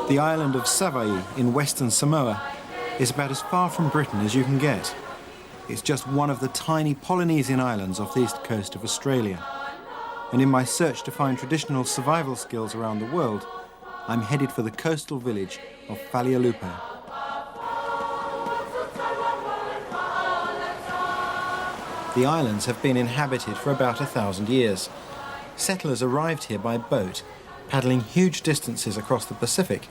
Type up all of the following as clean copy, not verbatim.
The island of Savaii in western Samoa is about as far from Britain as you can get. It's just one of the tiny Polynesian islands off the east coast of Australia. And in my search to find traditional survival skills around the world, I'm headed for the coastal village of Falealupo. The islands have been inhabited for about 1,000 years. Settlers arrived here by boat, paddling huge distances across the Pacific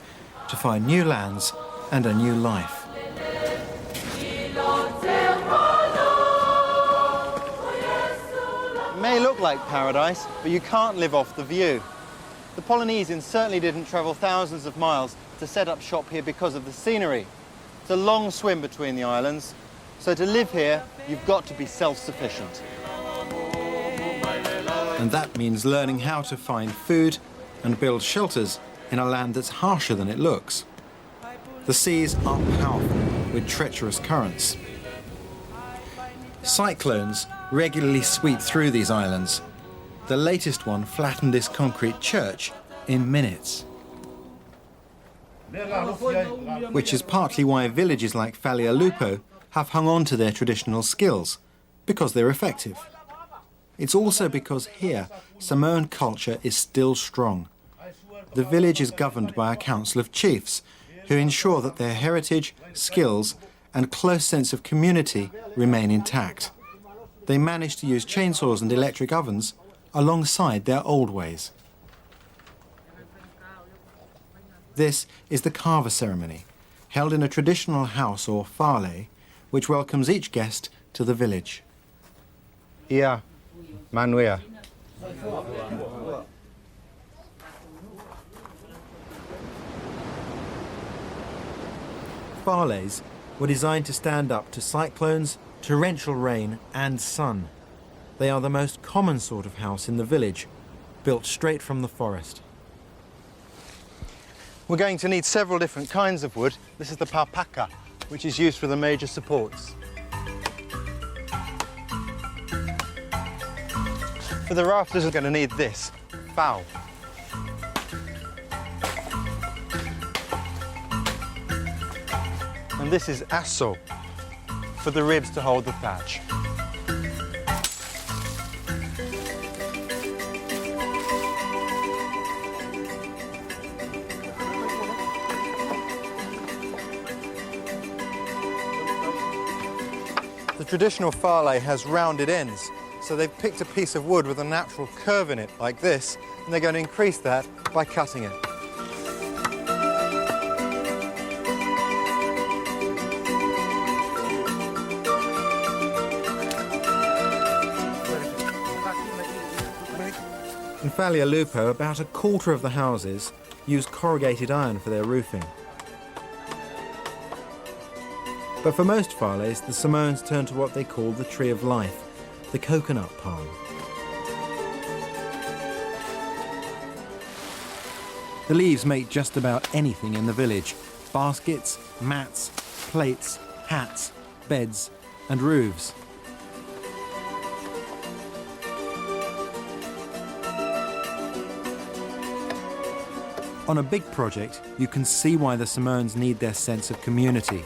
to find new lands and a new life. It may look like paradise, but you can't live off the view. The Polynesians certainly didn't travel thousands of miles to set up shop here because of the scenery. It's a long swim between the islands, so to live here, you've got to be self-sufficient. And that means learning how to find food and build shelters in a land that's harsher than it looks. The seas are powerful with treacherous currents. Cyclones regularly sweep through these islands. The latest one flattened this concrete church in minutes. Which is partly why villages like Falealupo have hung on to their traditional skills, because they're effective. It's also because here, Samoan culture is still strong. The village is governed by a council of chiefs who ensure that their heritage, skills, and close sense of community remain intact. They manage to use chainsaws and electric ovens alongside their old ways. This is the carver ceremony, held in a traditional house or fale, which welcomes each guest to the village. Ia, manuia. Fales were designed to stand up to cyclones, torrential rain and sun. They are the most common sort of house in the village, built straight from the forest. We're going to need several different kinds of wood. This is the paupaka, which is used for the major supports. For the rafters, we're going to need this, pau. And this is aso, for the ribs to hold the thatch. The traditional fale has rounded ends, so they've picked a piece of wood with a natural curve in it, like this, and they're going to increase that by cutting it. In Falealupo, about a quarter of the houses use corrugated iron for their roofing. But for most fales, the Samoans turn to what they call the tree of life, the coconut palm. The leaves make just about anything in the village: baskets, mats, plates, hats, beds, and roofs. On a big project, you can see why the Samoans need their sense of community.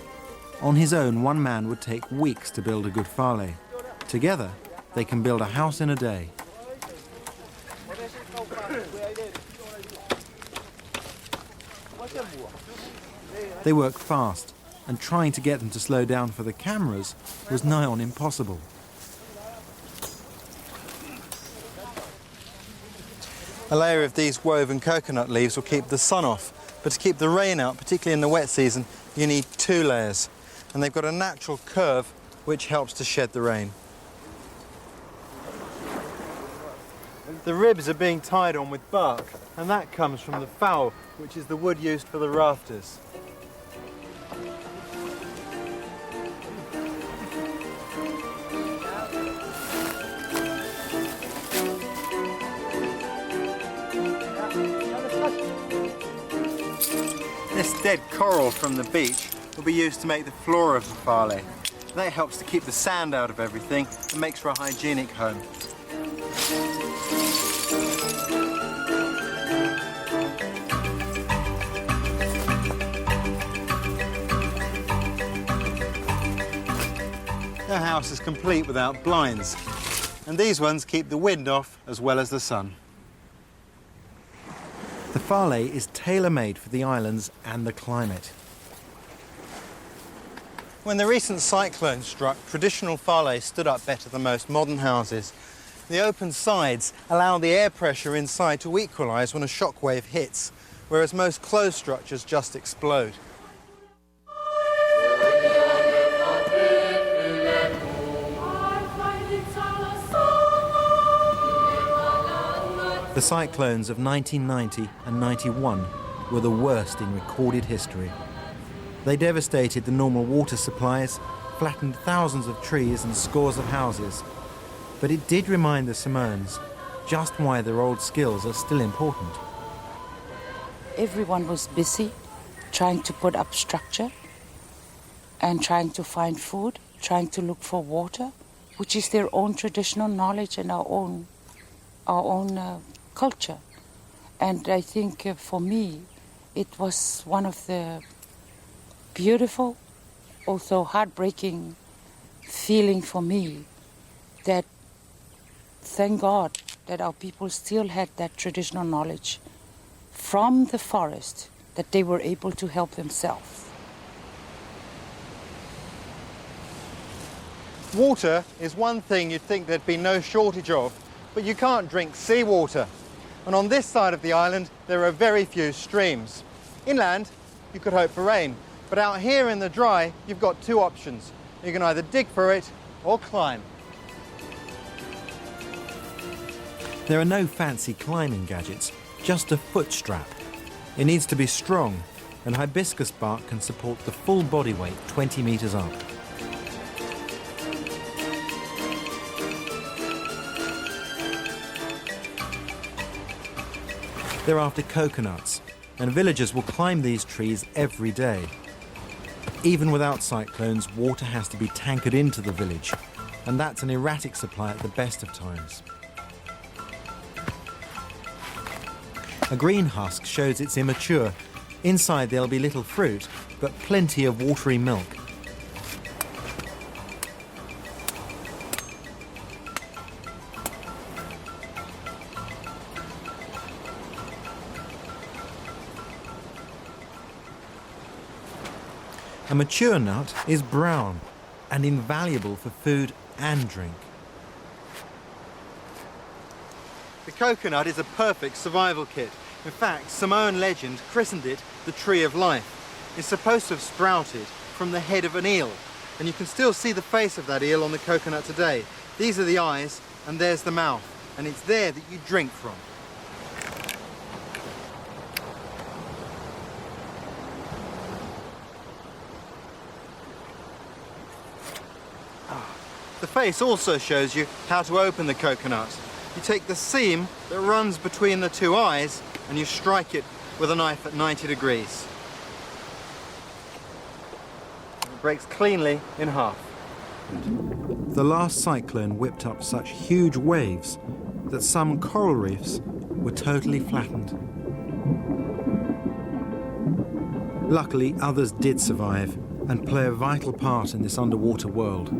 On his own, one man would take weeks to build a good fale. Together, they can build a house in a day. They work fast, and trying to get them to slow down for the cameras was nigh on impossible. A layer of these woven coconut leaves will keep the sun off, but to keep the rain out, particularly in the wet season, you need 2 layers. And they've got a natural curve which helps to shed the rain. The ribs are being tied on with bark, and that comes from the fowl, which is the wood used for the rafters. This dead coral from the beach will be used to make the floor of the Savaii. That helps to keep the sand out of everything and makes for a hygienic home. No house is complete without blinds, and these ones keep the wind off as well as the sun. The Savaii is tailor-made for the islands and the climate. When the recent cyclone struck, traditional Savaii stood up better than most modern houses. The open sides allow the air pressure inside to equalise when a shock wave hits, whereas most closed structures just explode. The cyclones of 1990 and 91 were the worst in recorded history. They devastated the normal water supplies, flattened thousands of trees and scores of houses. But it did remind the Samoans just why their old skills are still important. Everyone was busy trying to put up structure and trying to find food, trying to look for water, which is their own traditional knowledge and our own culture. And I think for me, it was one of the beautiful, also heartbreaking feeling for me that thank God that our people still had that traditional knowledge from the forest, that they were able to help themselves. Water is one thing you'd think there'd be no shortage of, but you can't drink seawater. And on this side of the island, there are very few streams. Inland, you could hope for rain, but out here in the dry, you've got 2 options. You can either dig for it or climb. There are no fancy climbing gadgets, just a foot strap. It needs to be strong, and hibiscus bark can support the full body weight 20 metres up. They're after coconuts, and villagers will climb these trees every day. Even without cyclones, water has to be tankered into the village, and that's an erratic supply at the best of times. A green husk shows it's immature. Inside there'll be little fruit, but plenty of watery milk. A mature nut is brown and invaluable for food and drink. The coconut is a perfect survival kit. In fact, Samoan legend christened it the Tree of Life. It's supposed to have sprouted from the head of an eel, and you can still see the face of that eel on the coconut today. These are the eyes, and there's the mouth, and it's there that you drink from. The face also shows you how to open the coconut. You take the seam that runs between the 2 eyes and you strike it with a knife at 90 degrees. It breaks cleanly in half. The last cyclone whipped up such huge waves that some coral reefs were totally flattened. Luckily, others did survive and play a vital part in this underwater world.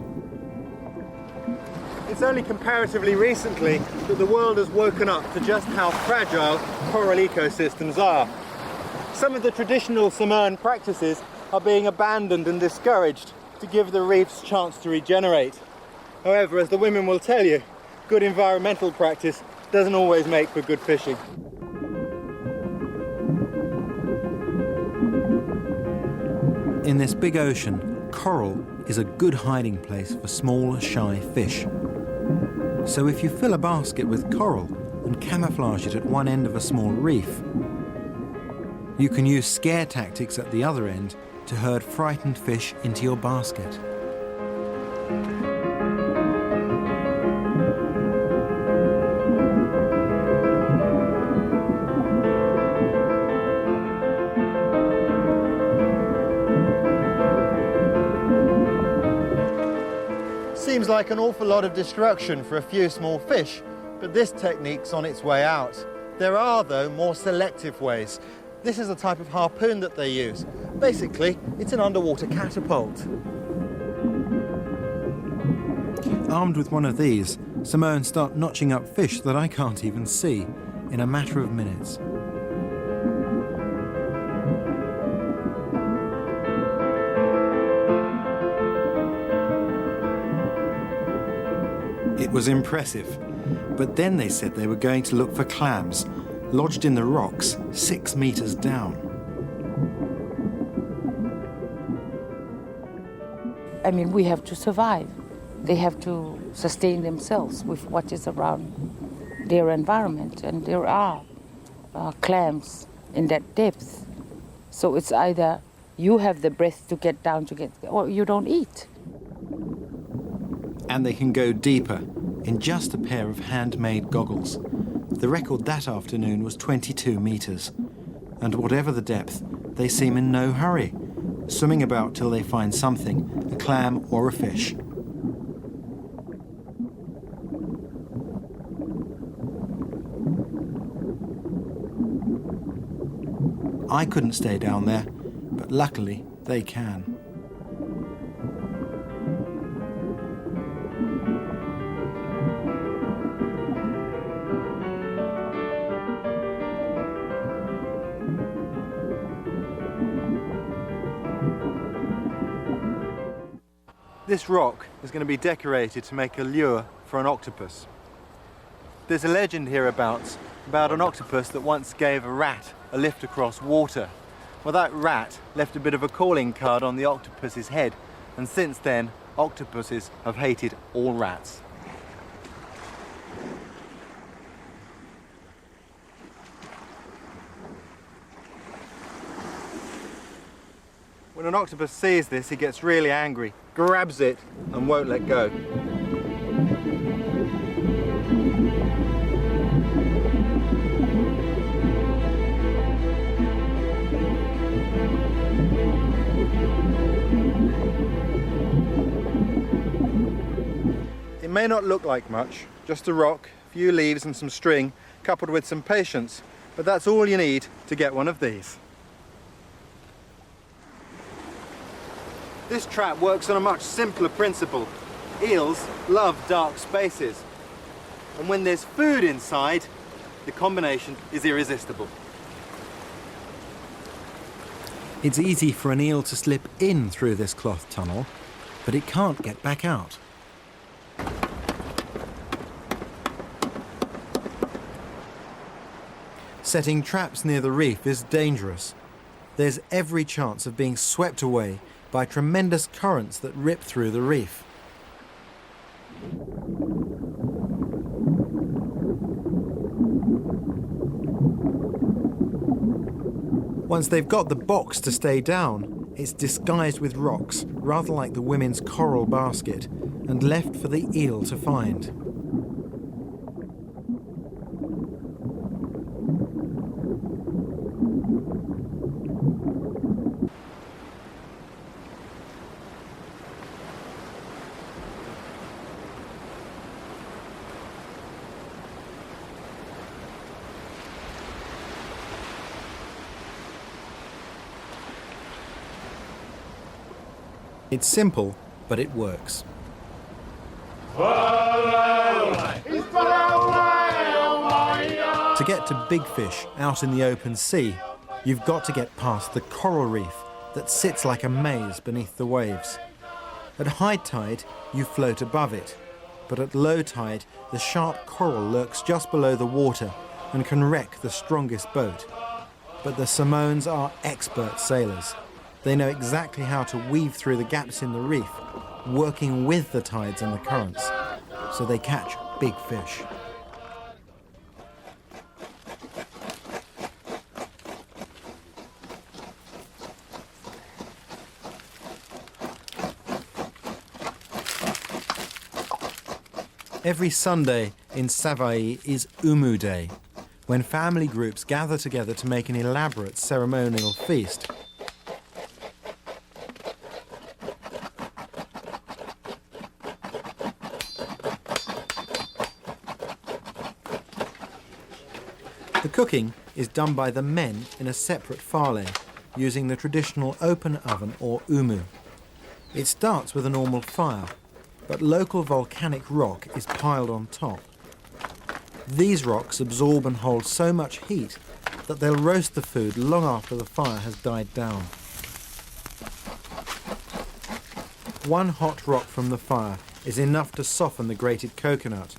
It's only comparatively recently that the world has woken up to just how fragile coral ecosystems are. Some of the traditional Samoan practices are being abandoned and discouraged to give the reefs a chance to regenerate. However, as the women will tell you, good environmental practice doesn't always make for good fishing. In this big ocean, coral is a good hiding place for small, shy fish. So if you fill a basket with coral and camouflage it at one end of a small reef, you can use scare tactics at the other end to herd frightened fish into your basket. Seems like an awful lot of destruction for a few small fish, but this technique's on its way out. There are, though, more selective ways. This is the type of harpoon that they use. Basically, it's an underwater catapult. Armed with one of these, Samoans start notching up fish that I can't even see in a matter of minutes. It was impressive, but then they said they were going to look for clams, lodged in the rocks 6 meters down. I mean, we have to survive. They have to sustain themselves with what is around their environment, and there are clams in that depth. So it's either you have the breath to get down or you don't eat. And they can go deeper in just a pair of handmade goggles. The record that afternoon was 22 meters. And whatever the depth, they seem in no hurry, swimming about till they find something, a clam or a fish. I couldn't stay down there, but luckily they can. This rock is going to be decorated to make a lure for an octopus. There's a legend hereabouts about an octopus that once gave a rat a lift across water. Well, that rat left a bit of a calling card on the octopus's head, and since then, octopuses have hated all rats. When an octopus sees this, he gets really angry, grabs it, and won't let go. It may not look like much, just a rock, a few leaves and some string, coupled with some patience, but that's all you need to get one of these. This trap works on a much simpler principle. Eels love dark spaces. And when there's food inside, the combination is irresistible. It's easy for an eel to slip in through this cloth tunnel, but it can't get back out. Setting traps near the reef is dangerous. There's every chance of being swept away by tremendous currents that rip through the reef. Once they've got the box to stay down, it's disguised with rocks, rather like the women's coral basket, and left for the eel to find. It's simple, but it works. To get to big fish out in the open sea, you've got to get past the coral reef that sits like a maze beneath the waves. At high tide, you float above it. but at low tide, the sharp coral lurks just below the water and can wreck the strongest boat. But the Samoans are expert sailors. They know exactly how to weave through the gaps in the reef, working with the tides and the currents, so they catch big fish. Every Sunday in Savaii is Umu Day, when family groups gather together to make an elaborate ceremonial feast. The cooking is done by the men in a separate whale, using the traditional open oven or umu. It starts with a normal fire, but local volcanic rock is piled on top. These rocks absorb and hold so much heat that they'll roast the food long after the fire has died down. One hot rock from the fire is enough to soften the grated coconut,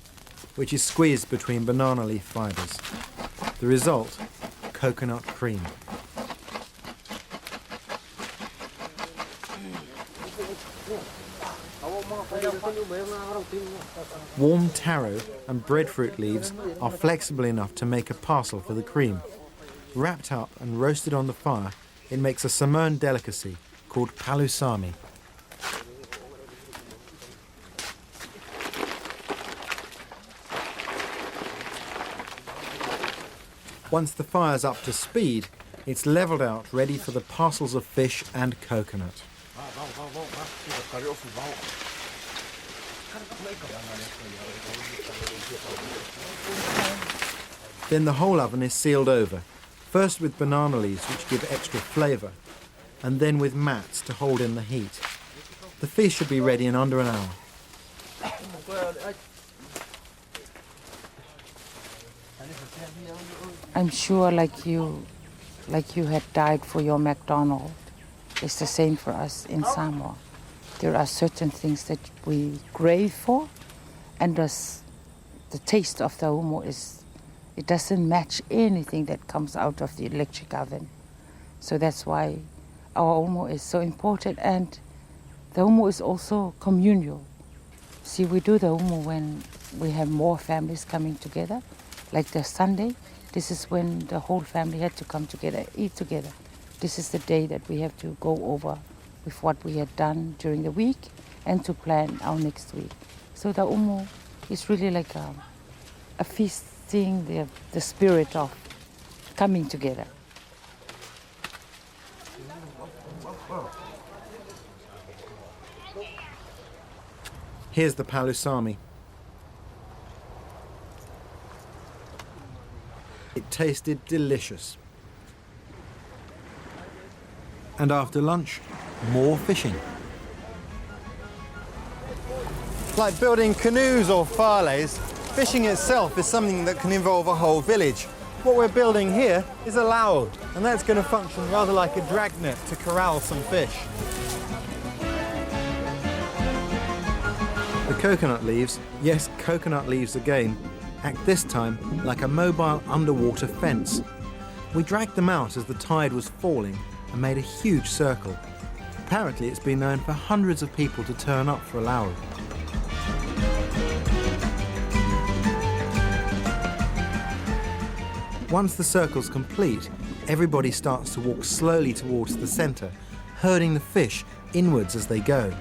which is squeezed between banana leaf fibres. The result, coconut cream. Warm taro and breadfruit leaves are flexible enough to make a parcel for the cream. Wrapped up and roasted on the fire, it makes a Samoan delicacy called palusami. Once the fire's up to speed, it's levelled out ready for the parcels of fish and coconut. Then the whole oven is sealed over, first with banana leaves which give extra flavour, and then with mats to hold in the heat. The fish should be ready in under an hour. I'm sure like you had died for your McDonald's. It's the same for us in Samoa. There are certain things that we crave for, and the taste of the umu it doesn't match anything that comes out of the electric oven. So that's why our umu is so important, and the umu is also communal. See, we do the umu when we have more families coming together, like the Sunday. This is when the whole family had to come together, eat together. This is the day that we have to go over with what we had done during the week and to plan our next week. So the umu is really like a feasting, the spirit of coming together. Here's the palusami. It tasted delicious. And after lunch, more fishing. Like building canoes or whales, fishing itself is something that can involve a whole village. What we're building here is a laud, and that's going to function rather like a dragnet to corral some fish. The coconut leaves, yes, coconut leaves again, act this time like a mobile underwater fence. We dragged them out as the tide was falling and made a huge circle. Apparently it's been known for hundreds of people to turn up for a laud. Once the circle's complete, everybody starts to walk slowly towards the centre, herding the fish inwards as they go.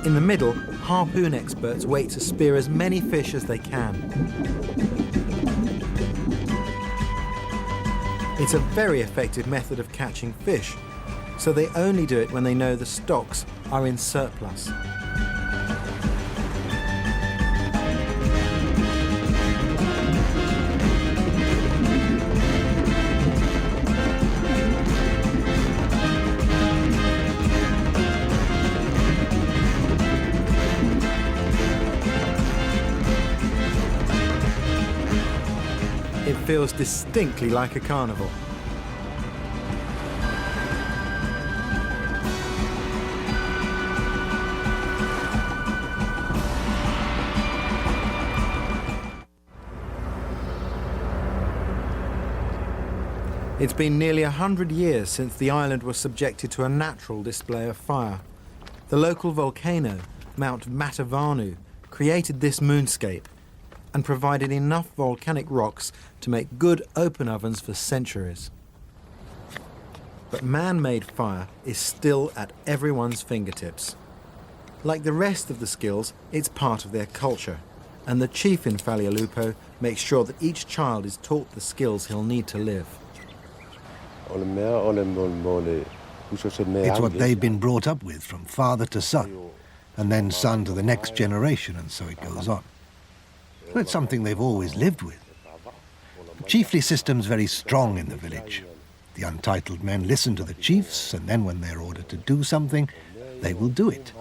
In the middle, harpoon experts wait to spear as many fish as they can. It's a very effective method of catching fish, so they only do it when they know the stocks are in surplus. It feels distinctly like a carnival. It's been nearly 100 years since the island was subjected to a natural display of fire. The local volcano, Mount Matavanu, created this moonscape and provided enough volcanic rocks to make good open ovens for centuries. But man-made fire is still at everyone's fingertips. Like the rest of the skills, it's part of their culture, and the chief in Falealupo makes sure that each child is taught the skills he'll need to live. It's what they've been brought up with from father to son, and then son to the next generation, and so it goes on. So it's something they've always lived with. The chiefly system's very strong in the village. The untitled men listen to the chiefs, and then when they're ordered to do something, they will do it.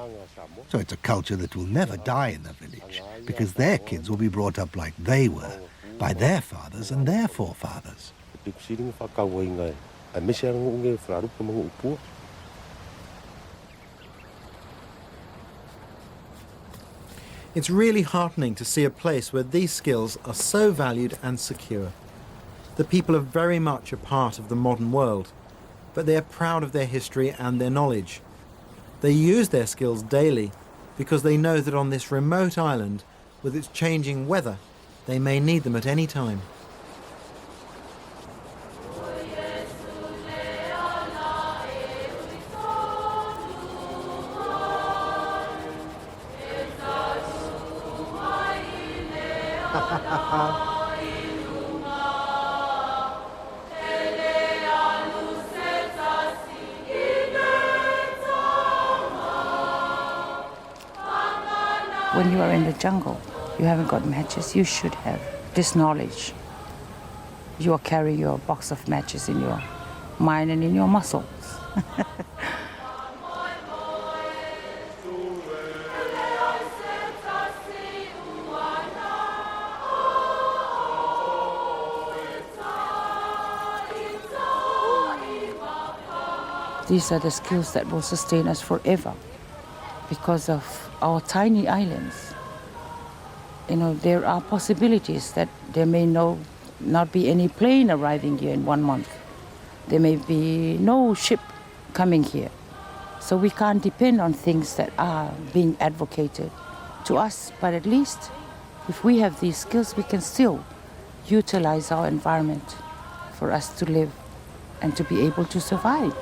So it's a culture that will never die in the village, because their kids will be brought up like they were, by their fathers and their forefathers. It's really heartening to see a place where these skills are so valued and secure. The people are very much a part of the modern world, but they are proud of their history and their knowledge. They use their skills daily because they know that on this remote island, with its changing weather, they may need them at any time. When you are in the jungle, you haven't got matches, you should have this knowledge. You will carry your box of matches in your mind and in your muscles. These are the skills that will sustain us forever because of our tiny islands. You know, there are possibilities that there may not be any plane arriving here in 1 month. There may be no ship coming here. So we can't depend on things that are being advocated to us, but at least if we have these skills, we can still utilize our environment for us to live and to be able to survive.